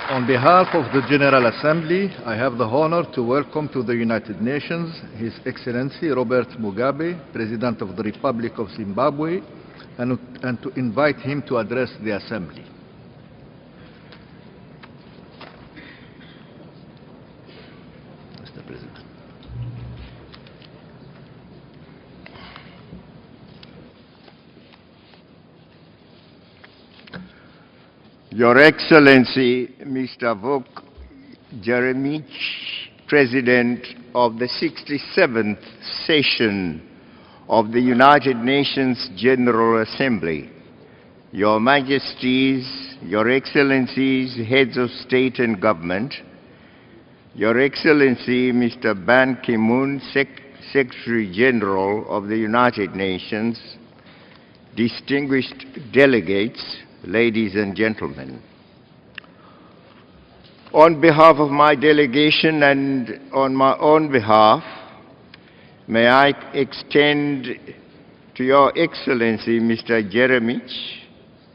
On behalf of the General Assembly, I have the honor to welcome to the United Nations His Excellency Robert Mugabe, President of the Republic of Zimbabwe, and to invite him to address the Assembly. Mr. President. Your Excellency, Mr. Vuk Jeremic, President of the 67th session of the United Nations General Assembly, Your Majesties, Your Excellencies, Heads of State and Government, Your Excellency, Mr. Ban Ki-moon, Secretary General of the United Nations, distinguished delegates, ladies and gentlemen. On behalf of my delegation and on my own behalf, may I extend to Your Excellency, Mr. Jeremic,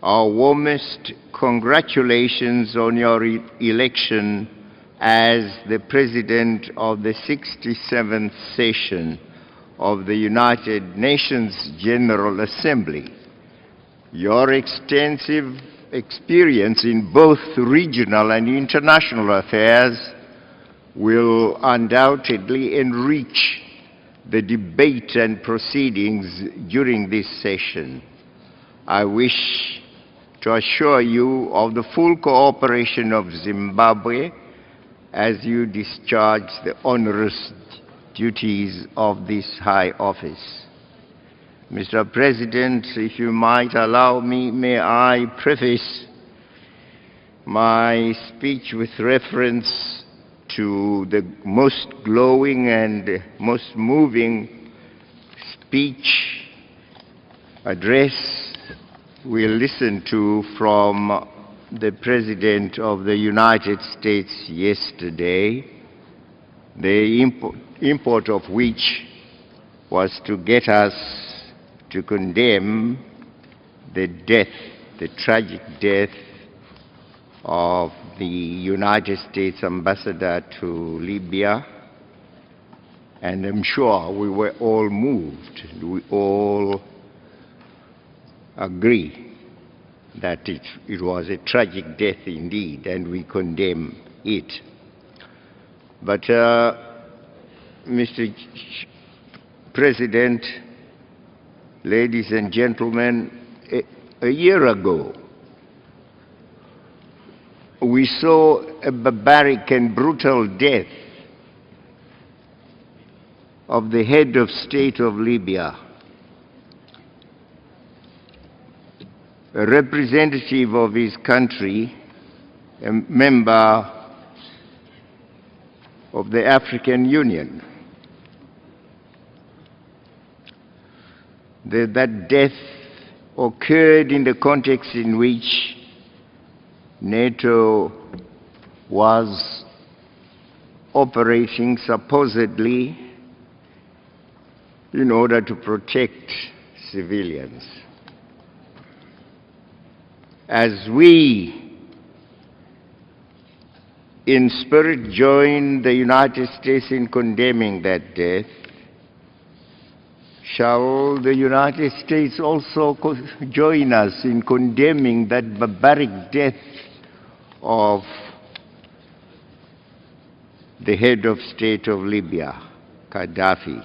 our warmest congratulations on your election as the President of the 67th session of the United Nations General Assembly. Your extensive experience in both regional and international affairs will undoubtedly enrich the debate and proceedings during this session. I wish to assure you of the full cooperation of Zimbabwe as you discharge the onerous duties of this high office. Mr. President, if you might allow me, may I preface my speech with reference to the most glowing and most moving speech address we listened to from the President of the United States yesterday, the import of which was to get us to condemn the death, the tragic death of the United States ambassador to Libya. And I'm sure we were all moved. We all agree that it was a tragic death indeed, and we condemn it. But, Mr. President, ladies and gentlemen, a year ago, we saw a barbaric and brutal death of the head of state of Libya, a representative of his country, a member of the African Union. That death occurred in the context in which NATO was operating supposedly in order to protect civilians. As we, in spirit, join the United States in condemning that death, shall the United States also join us in condemning that barbaric death of the head of state of Libya, Gaddafi?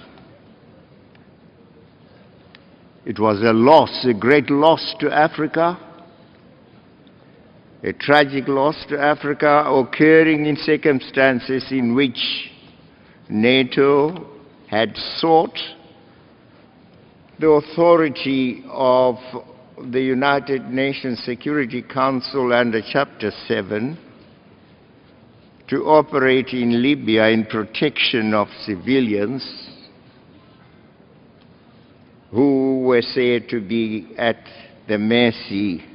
It was a loss, a great loss to Africa, a tragic loss to Africa, occurring in circumstances in which NATO had sought the authority of the United Nations Security Council under Chapter 7 to operate in Libya in protection of civilians who were said to be at the mercy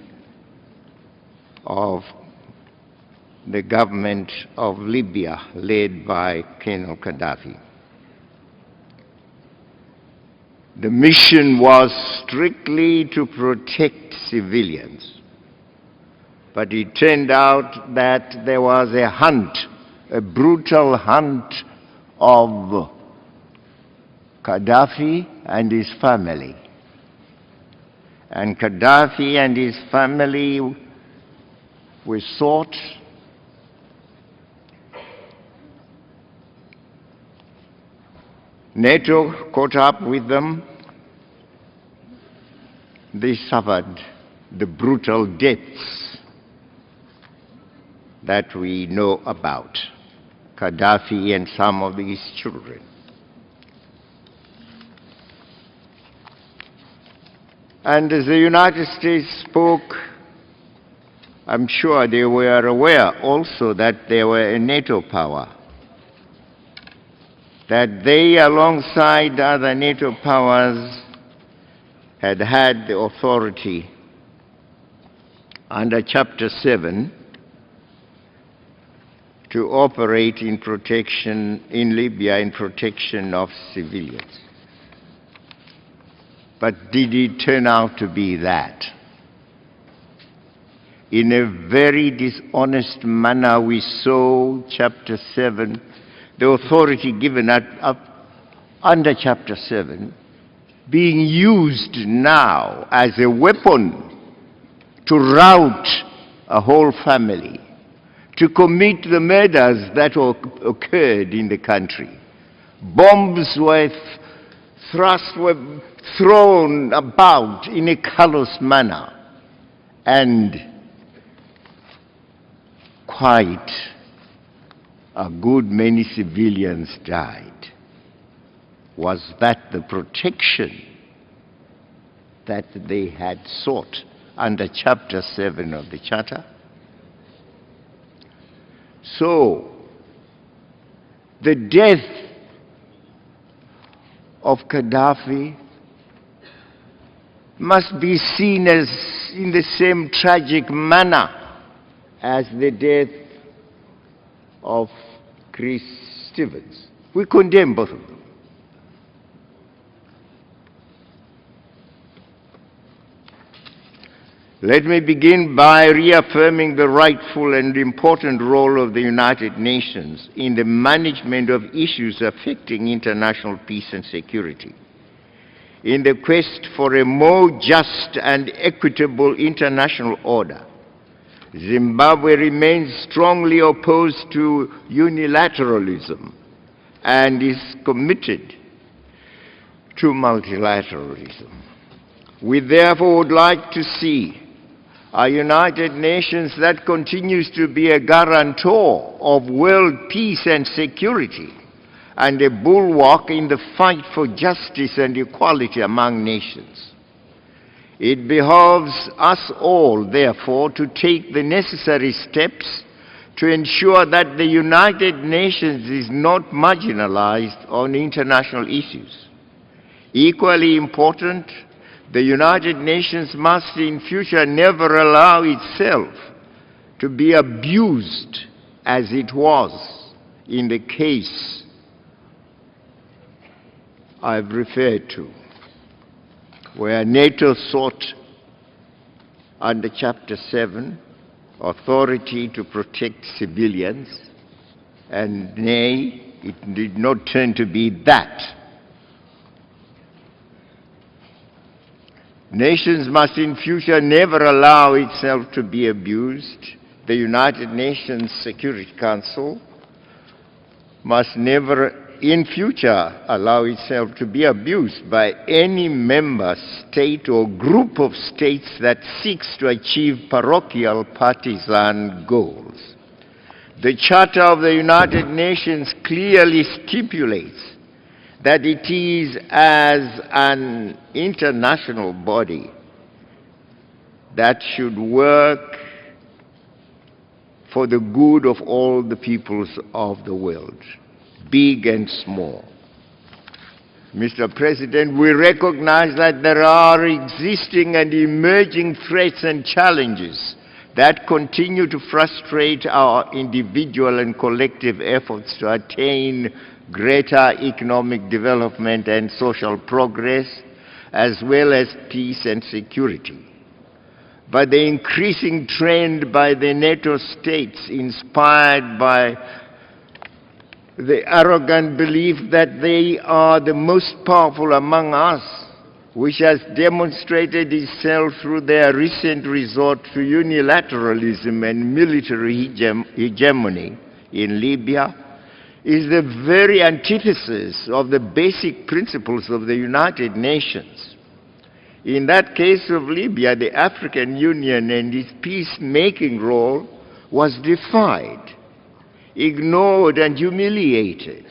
of the government of Libya led by Colonel Gaddafi. The mission was strictly to protect civilians. But it turned out that there was a hunt, a brutal hunt of Gaddafi and his family. And Gaddafi and his family were sought. NATO caught up with them. They suffered the brutal deaths that we know about, Gaddafi and some of his children. And as the United States spoke, I'm sure they were aware also that they were a NATO power, that they, alongside other NATO powers, had the authority under Chapter 7 to operate in protection in Libya in protection of civilians. But did it turn out to be that? In a very dishonest manner, we saw Chapter 7, the authority given under Chapter 7, being used now as a weapon to rout a whole family, to commit the murders that occurred in the country. Bombs were thrown about in a callous manner, and quite a good many civilians died. Was that the protection that they had sought under Chapter 7 of the Charter? So, the death of Gaddafi must be seen as in the same tragic manner as the death of Chris Stevens. We condemn both of them. Let me begin by reaffirming the rightful and important role of the United Nations in the management of issues affecting international peace and security. In the quest for a more just and equitable international order, Zimbabwe remains strongly opposed to unilateralism and is committed to multilateralism. We therefore would like to see a United Nations that continues to be a guarantor of world peace and security and a bulwark in the fight for justice and equality among nations. It behoves us all, therefore, to take the necessary steps to ensure that the United Nations is not marginalized on international issues. Equally important, the United Nations must in future never allow itself to be abused as it was in the case I've referred to, where NATO sought under Chapter 7 authority to protect civilians, and nay, it did not turn to be that. Nations must in future never allow itself to be abused. The United Nations Security Council must never in future allow itself to be abused by any member state or group of states that seeks to achieve parochial partisan goals. The Charter of the United Nations clearly stipulates that it is as an international body that should work for the good of all the peoples of the world, big and small. Mr. President, we recognize that there are existing and emerging threats and challenges that continue to frustrate our individual and collective efforts to attain greater economic development and social progress, as well as peace and security. by the increasing trend by the NATO states, inspired by the arrogant belief that they are the most powerful among us, which has demonstrated itself through their recent resort to unilateralism and military hegemony in Libya, is the very antithesis of the basic principles of the United Nations. In that case of Libya, the African Union and its peacemaking role was defied, ignored, and humiliated.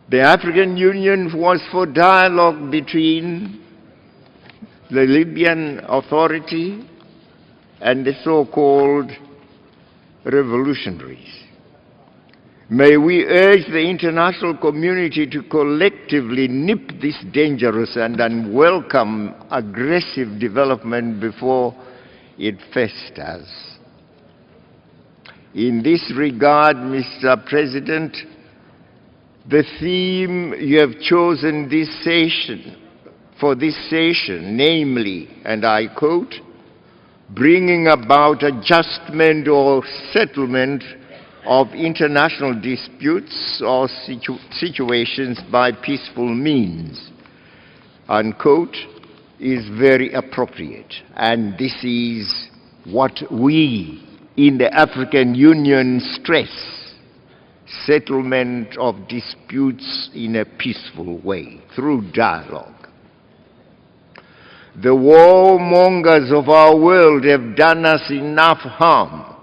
The African Union was for dialogue between the Libyan Authority and the so-called revolutionaries. May we urge the international community to collectively nip this dangerous and unwelcome aggressive development before it festers. In this regard, Mr. President, the theme you have chosen for this session, namely, and I quote, bringing about adjustment or settlement of international disputes or situations by peaceful means, unquote, is very appropriate. And this is what we in the African Union stress: settlement of disputes in a peaceful way, through dialogue. The warmongers of our world have done us enough harm.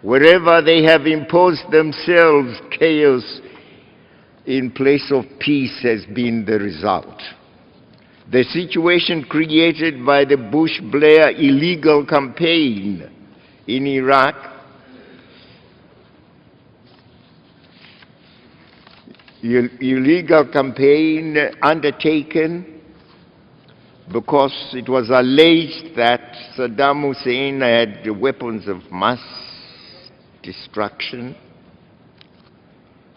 Wherever they have imposed themselves, chaos in place of peace has been the result. The situation created by the Bush-Blair illegal campaign in Iraq illegal campaign undertaken because it was alleged that Saddam Hussein had weapons of mass destruction,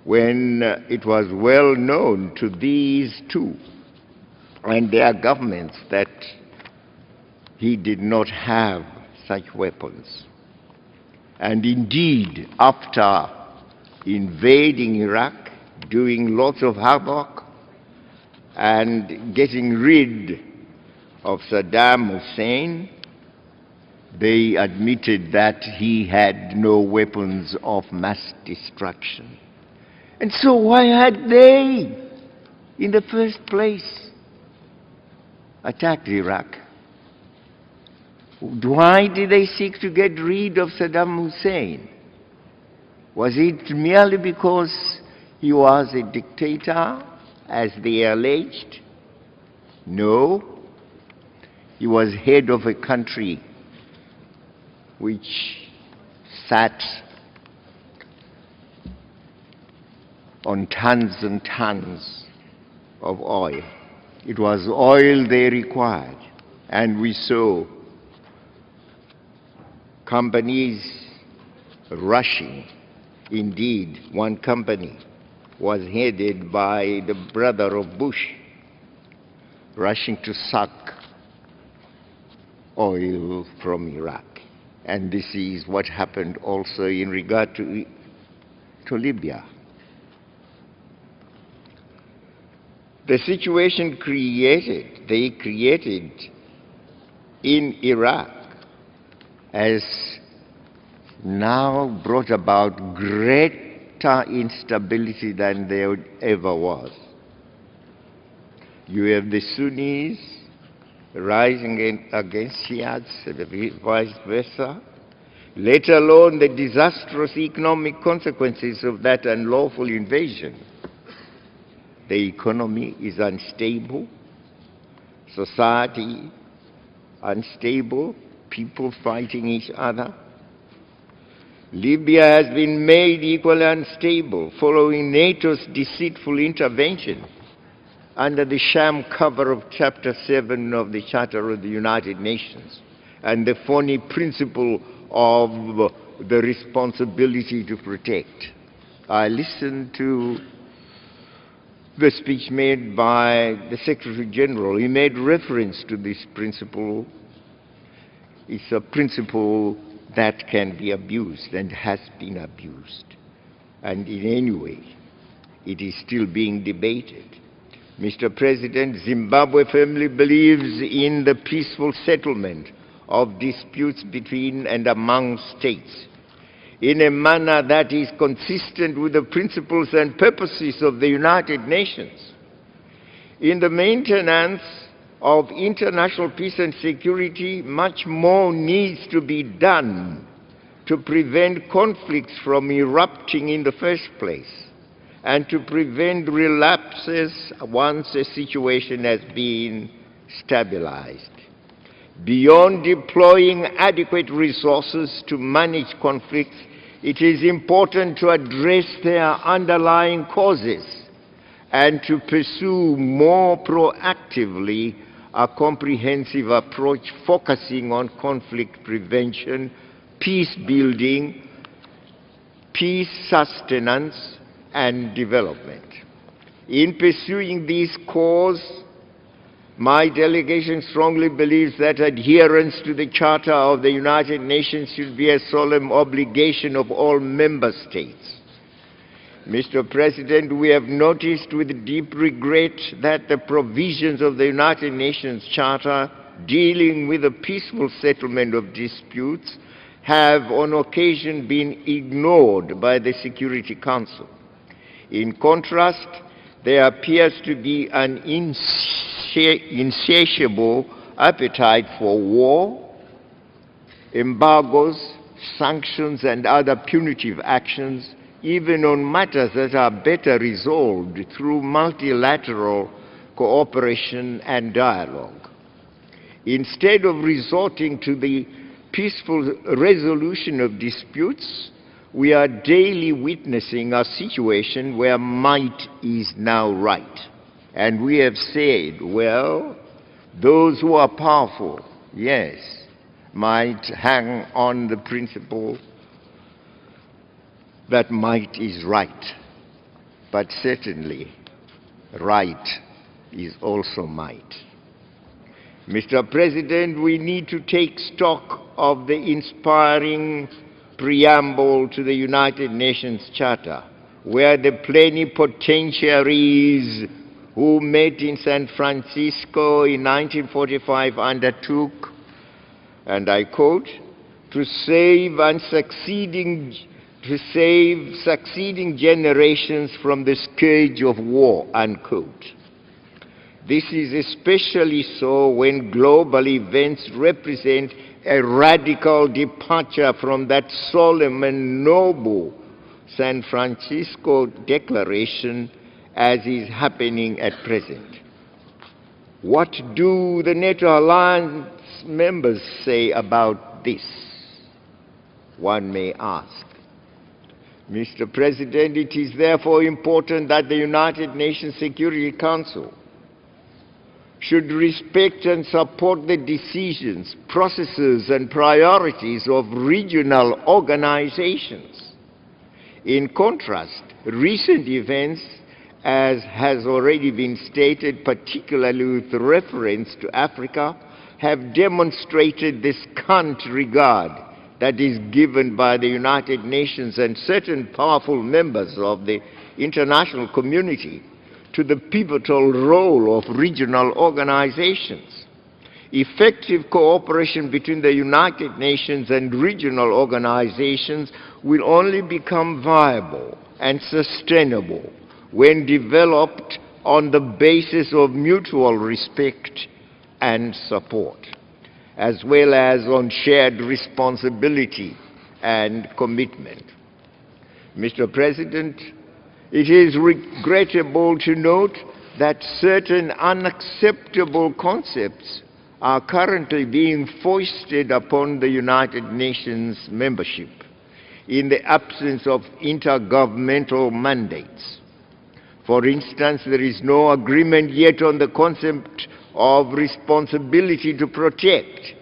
when it was well known to these two and their governments that he did not have such weapons. And indeed, after invading Iraq, doing lots of havoc, and getting rid of Saddam Hussein, they admitted that he had no weapons of mass destruction. And so why had they, in the first place, attacked Iraq? Why did they seek to get rid of Saddam Hussein? Was it merely because he was a dictator, as they alleged? No. He was head of a country which sat on tons and tons of oil. It was oil they required. And we saw companies rushing. Indeed, one company was headed by the brother of Bush, rushing to suck oil from Iraq. And this is what happened also in regard to Libya. The situation they created in Iraq has now brought about greater instability than there ever was. You have the Sunnis rising against Shiites, vice versa, let alone the disastrous economic consequences of that unlawful invasion. The economy is unstable, society unstable, people fighting each other. Libya has been made equally unstable following NATO's deceitful intervention under the sham cover of Chapter 7 of the Charter of the United Nations and the phony principle of the responsibility to protect. I listened to the speech made by the Secretary General. He made reference to this principle is a principle that can be abused and has been abused. And in any way, it is still being debated. Mr. President, Zimbabwe firmly believes in the peaceful settlement of disputes between and among states in a manner that is consistent with the principles and purposes of the United Nations. In the maintenance of international peace and security, much more needs to be done to prevent conflicts from erupting in the first place and to prevent relapses once a situation has been stabilized. Beyond deploying adequate resources to manage conflicts, it is important to address their underlying causes and to pursue more proactively a comprehensive approach focusing on conflict prevention, peace building, peace sustenance, and development. In pursuing this cause, my delegation strongly believes that adherence to the Charter of the United Nations should be a solemn obligation of all member states. Mr. President, we have noticed with deep regret that the provisions of the United Nations Charter dealing with the peaceful settlement of disputes have on occasion been ignored by the Security Council. In contrast, there appears to be an insatiable appetite for war, embargoes, sanctions, and other punitive actions, even on matters that are better resolved through multilateral cooperation and dialogue. Instead of resorting to the peaceful resolution of disputes, we are daily witnessing a situation where might is now right. And we have said, well, those who are powerful, yes, might hang on the principle that might is right. But certainly, right is also might. Mr. President, we need to take stock of the inspiring preamble to the United Nations Charter, where the plenipotentiaries who met in San Francisco in 1945 undertook, and I quote, to save succeeding generations from the scourge of war, unquote. This is especially so when global events represent a radical departure from that solemn and noble San Francisco Declaration as is happening at present. What do the NATO alliance members say about this? One may ask. Mr. President, it is therefore important that the United Nations Security Council should respect and support the decisions, processes, and priorities of regional organizations. In contrast, recent events, as has already been stated, particularly with reference to Africa, have demonstrated the scant regard that is given by the United Nations and certain powerful members of the international community to the pivotal role of regional organizations. Effective cooperation between the United Nations and regional organizations will only become viable and sustainable when developed on the basis of mutual respect and support, as well as on shared responsibility and commitment. Mr. President, it is regrettable to note that certain unacceptable concepts are currently being foisted upon the United Nations membership in the absence of intergovernmental mandates. For instance, there is no agreement yet on the concept of responsibility to protect,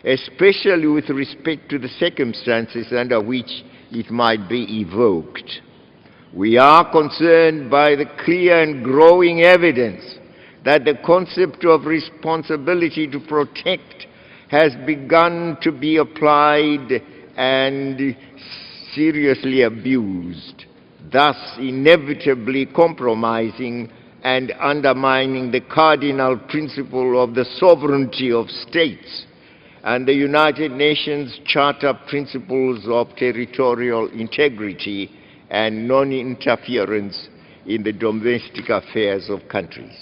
especially with respect to the circumstances under which it might be evoked. We are concerned by the clear and growing evidence that the concept of responsibility to protect has begun to be applied and seriously abused, thus inevitably compromising and undermining the cardinal principle of the sovereignty of states and the United Nations Charter principles of territorial integrity and non-interference in the domestic affairs of countries.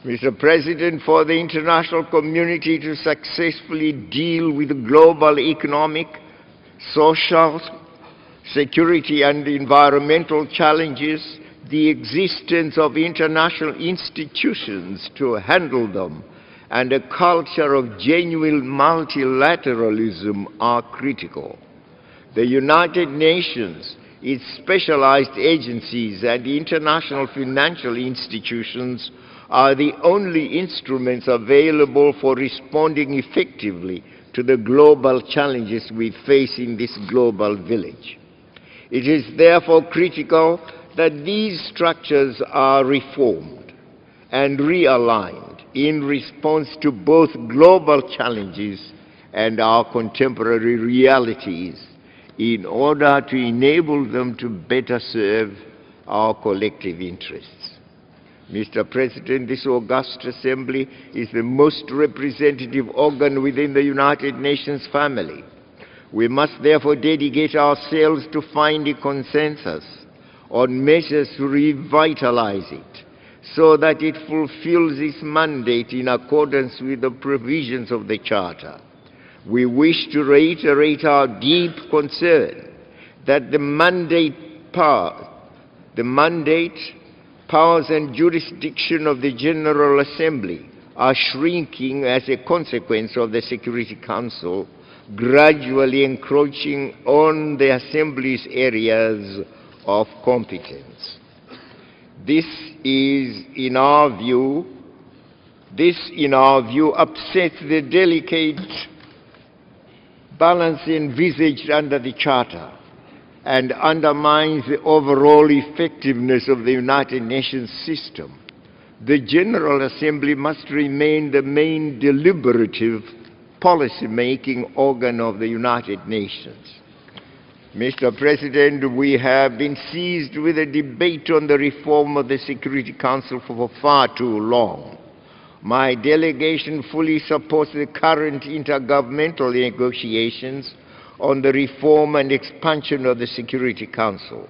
Mr. President, for the international community to successfully deal with global economic, social, security and environmental challenges, the existence of international institutions to handle them and a culture of genuine multilateralism are critical. The United Nations, its specialized agencies and international financial institutions are the only instruments available for responding effectively to the global challenges we face in this global village. It is therefore critical that these structures are reformed and realigned in response to both global challenges and our contemporary realities in order to enable them to better serve our collective interests. Mr. President, this august assembly is the most representative organ within the United Nations family. We must therefore dedicate ourselves to finding consensus on measures to revitalize it so that it fulfills its mandate in accordance with the provisions of the Charter. We wish to reiterate our deep concern that the mandate, powers and jurisdiction of the General Assembly are shrinking as a consequence of the Security Council gradually encroaching on the Assembly's areas of competence. This, in our view, upsets the delicate balance envisaged under the Charter and undermines the overall effectiveness of the United Nations system. The General Assembly must remain the main deliberative policy-making organ of the United Nations. Mr. President, we have been seized with a debate on the reform of the Security Council for far too long. My delegation fully supports the current intergovernmental negotiations on the reform and expansion of the Security Council.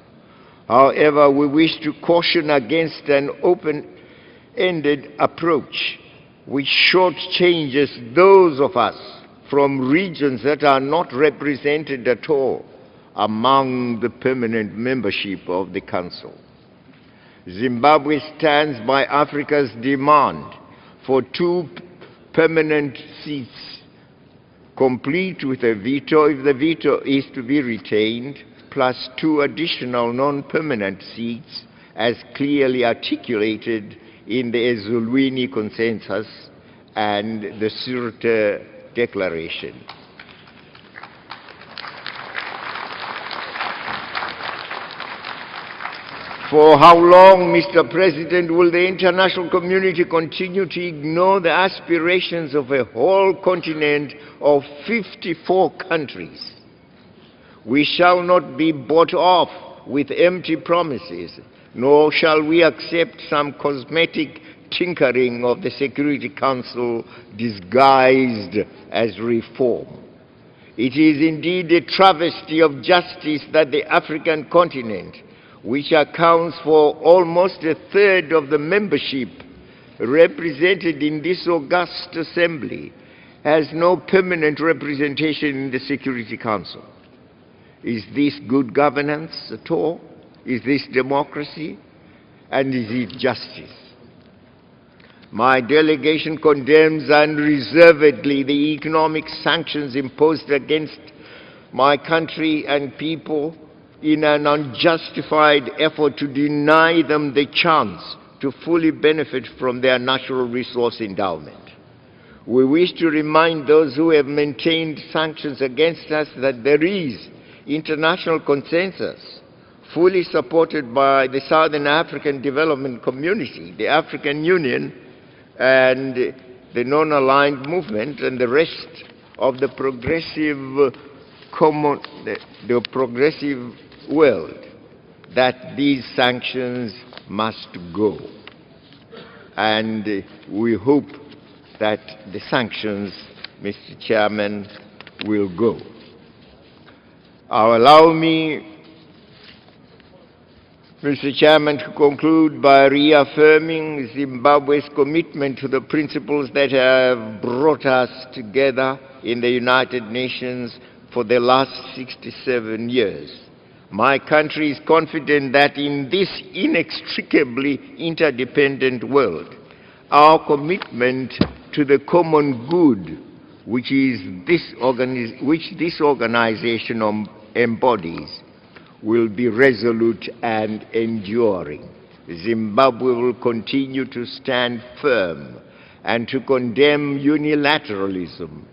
However, we wish to caution against an open-ended approach which shortchanges those of us from regions that are not represented at all among the permanent membership of the Council. Zimbabwe stands by Africa's demand for 2 permanent seats, complete with a veto if the veto is to be retained, plus 2 additional non-permanent seats as clearly articulated in the Ezulwini Consensus and the Sirte Declaration. For how long, Mr. President, will the international community continue to ignore the aspirations of a whole continent of 54 countries? We shall not be bought off with empty promises, nor shall we accept some cosmetic tinkering of the Security Council disguised as reform. It is indeed a travesty of justice that the African continent, which accounts for almost a third of the membership represented in this august assembly, has no permanent representation in the Security Council. Is this good governance at all? Is this democracy? And is it justice? My delegation condemns unreservedly the economic sanctions imposed against my country and people in an unjustified effort to deny them the chance to fully benefit from their natural resource endowment. We wish to remind those who have maintained sanctions against us that there is international consensus, fully supported by the Southern African Development Community, the African Union, and the non-aligned movement, and the rest of the progressive the progressive world that these sanctions must go. And we hope that the sanctions, Mr. Chairman, will go. Allow me, Mr. Chairman, to conclude by reaffirming Zimbabwe's commitment to the principles that have brought us together in the United Nations for the last 67 years. My country is confident that in this inextricably interdependent world, our commitment to the common good, which this organization embodies, will be resolute and enduring. Zimbabwe will continue to stand firm and to condemn unilateralism,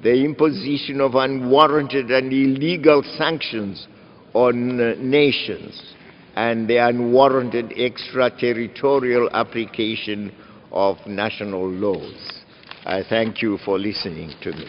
the imposition of unwarranted and illegal sanctions on nations, and the unwarranted extraterritorial application of national laws. I thank you for listening to me.